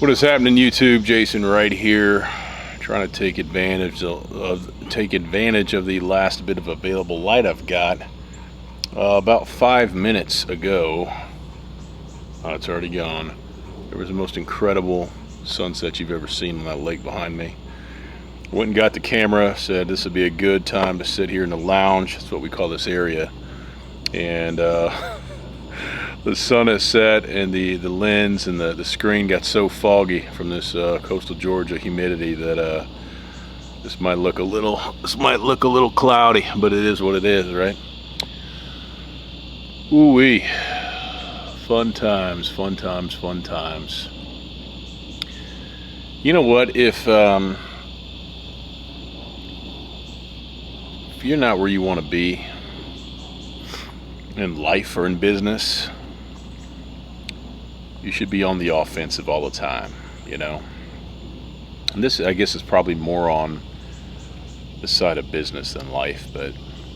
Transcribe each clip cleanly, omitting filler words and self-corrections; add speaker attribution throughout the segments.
Speaker 1: What is happening, YouTube? Jason Wright here, trying to take advantage of the last bit of available light I've got. About 5 minutes ago, it's already gone. There was the most incredible sunset you've ever seen on that lake behind me. Went and got the camera, said this would be a good time to sit here in the lounge. That's what we call this area. And the sun has set, and the lens and the screen got so foggy from this coastal Georgia humidity that this might look a little cloudy, but it is what it is, right? Ooh-wee. Fun times, fun times, fun times. You know what? If you're not where you want to be in life or in business, you should be on the offensive all the time, you know? And this, I guess, is probably more on the side of business than life, but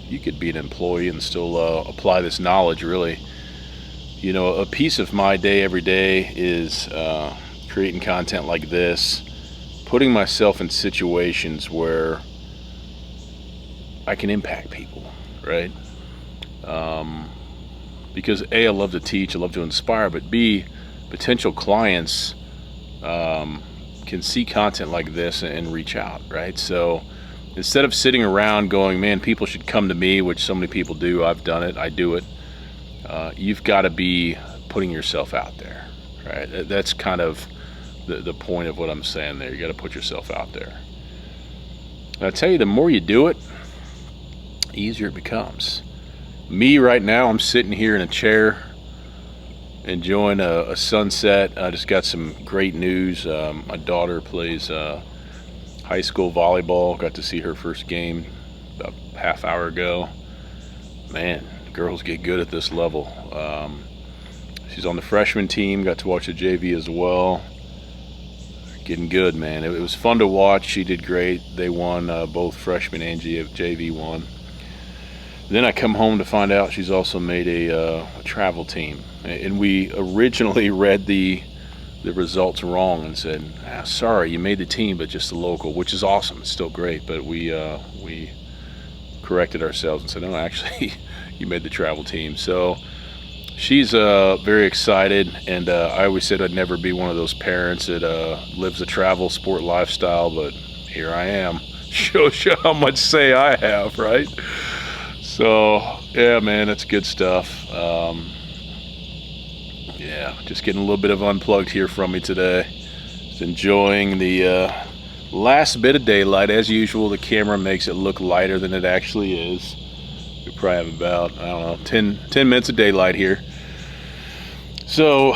Speaker 1: you could be an employee and still apply this knowledge, really. You know, a piece of my day every day is creating content like this, putting myself in situations where I can impact people, right? Because A, I love to teach, I love to inspire, but B, potential clients can see content like this and reach out, right? So instead of sitting around going, man, people should come to me, which so many people do, I've done it, I do it, you've got to be putting yourself out there, right? That's kind of the point of what I'm saying there. You got to put yourself out there. And I tell you, the more you do it, the easier it becomes. Me right now, I'm sitting here in a chair enjoying a sunset. I just got some great news. My daughter plays high school volleyball. Got to see her first game about a half hour ago. Man, girls get good at this level. She's on the freshman team. Got to watch the JV as well. Getting good, man. It was fun to watch. She did great. They won, both freshman and JV won. Then I come home to find out she's also made a travel team. And we originally read the results wrong and said, sorry, you made the team, but just the local, which is awesome. It's still great, but we corrected ourselves and said, no, actually, you made the travel team. So she's very excited, and I always said I'd never be one of those parents that lives a travel sport lifestyle, but here I am. Shows you how much say I have, right? So yeah, man, that's good stuff. Yeah, just getting a little bit of unplugged here from me today. Just enjoying the last bit of daylight. As usual, the camera makes it look lighter than it actually is. We probably have about, I don't know, 10 minutes of daylight here. So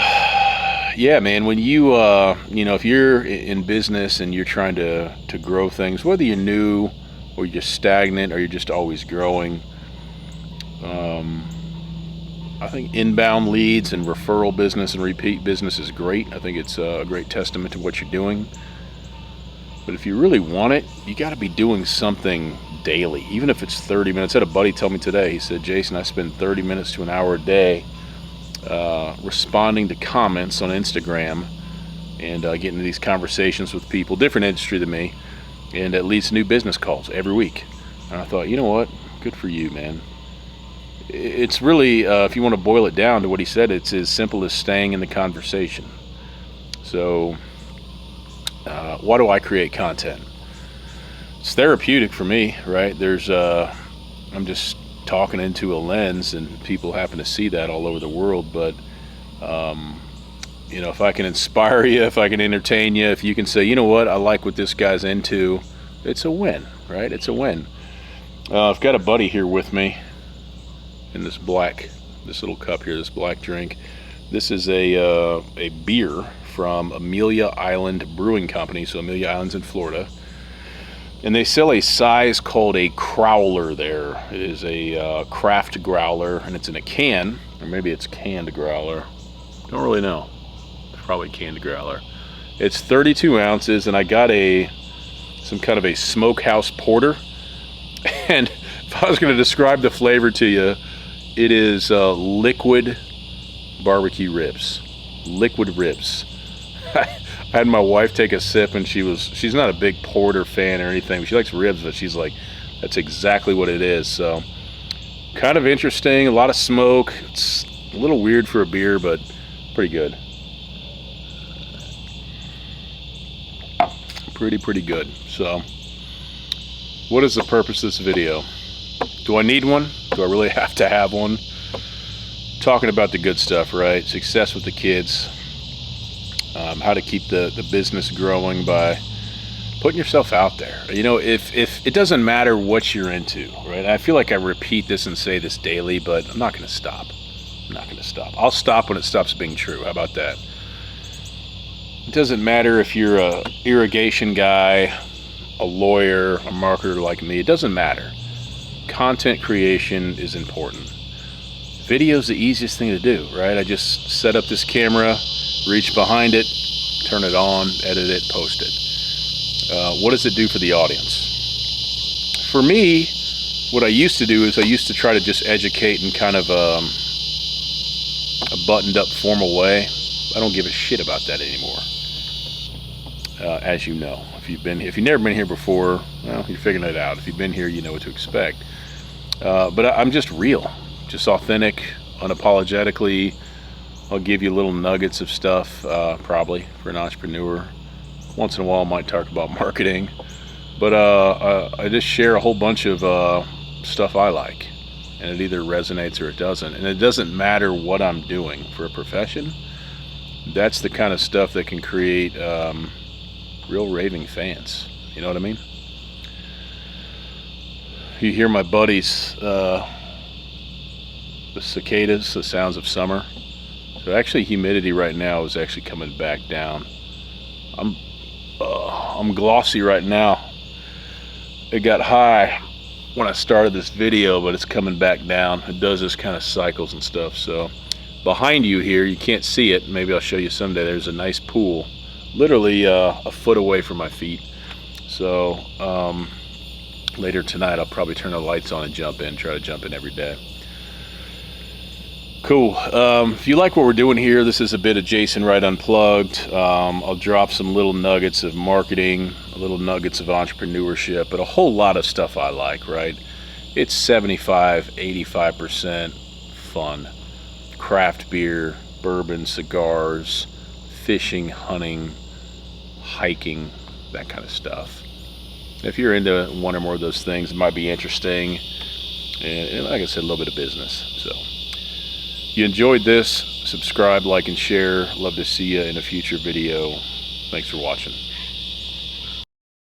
Speaker 1: yeah, man, when you know, if you're in business and you're trying to grow things, whether you're new or you're stagnant or you're just always growing, I think inbound leads and referral business and repeat business is great. I think it's a great testament to what you're doing. But if you really want it, you got to be doing something daily, even if it's 30 minutes. I had a buddy tell me today, he said, Jason, I spend 30 minutes to an hour a day responding to comments on Instagram and getting into these conversations with people, different industry than me, and at least new business calls every week. And I thought, you know what? Good for you, man. It's really, if you want to boil it down to what he said, it's as simple as staying in the conversation. So why do I create content? It's therapeutic for me, right? I'm just talking into a lens, and people happen to see that all over the world. But you know, if I can inspire you, if I can entertain you, if you can say, you know what, I like what this guy's into, it's a win, right? It's a win. I've got a buddy here with me in this little cup here, this black drink. This is a beer from Amelia Island Brewing Company. So Amelia Island's in Florida. And they sell a size called a crowler there. It is a craft growler, and it's in a can, or maybe it's canned growler. Don't really know. It's probably canned growler. It's 32 ounces, and I got some kind of a smokehouse porter. And if I was going to describe the flavor to you, it is liquid barbecue ribs. Liquid ribs. I had my wife take a sip, and she's not a big porter fan or anything. She likes ribs, but she's like, that's exactly what it is. So kind of interesting, a lot of smoke. It's a little weird for a beer, but pretty good. Pretty good. So what is the purpose of this video? Do I need one? Do I really have to have one? Talking about the good stuff, right? Success with the kids, how to keep the business growing by putting yourself out there. You know, if it doesn't matter what you're into, right? I feel like I repeat this and say this daily, but I'm not going to stop. I'm not going to stop. I'll stop when it stops being true. How about that? It doesn't matter if you're a irrigation guy, a lawyer, a marketer like me. It doesn't matter. Content creation is important. Video is the easiest thing to do, right? I just set up this camera, reach behind it, turn it on, edit it, post it. What does it do for the audience? For me, what I used to do is I used to try to just educate in kind of a buttoned up formal way. I don't give a shit about that anymore. As you know, if you've never been here before, well, you're figuring it out. If you've been here, you know what to expect. But I'm just real, just authentic, unapologetically. I'll give you little nuggets of stuff, probably for an entrepreneur. Once in a while, I might talk about marketing, but I just share a whole bunch of stuff I like, and it either resonates or it doesn't. And it doesn't matter what I'm doing for a profession. That's the kind of stuff that can create real raving fans. You know what I mean? You hear my buddies, the cicadas, the sounds of summer. So actually, humidity right now is actually coming back down. I'm glossy right now. It got high when I started this video, but it's coming back down. It does this kind of cycles and stuff. So behind you here, you can't see it. Maybe I'll show you someday. There's a nice pool, literally a foot away from my feet. So later tonight, I'll probably turn the lights on and jump in. Try to jump in every day. Cool. If you like what we're doing here, this is a bit of Jason Wright Unplugged. I'll drop some little nuggets of marketing, little nuggets of entrepreneurship, but a whole lot of stuff I like, right? It's 75-85% fun. Craft beer, bourbon, cigars, fishing, hunting, hiking, that kind of stuff. If you're into one or more of those things, it might be interesting. And like I said, a little bit of business. So if you enjoyed this, subscribe, like, and share. Love to see you in a future video. Thanks for watching.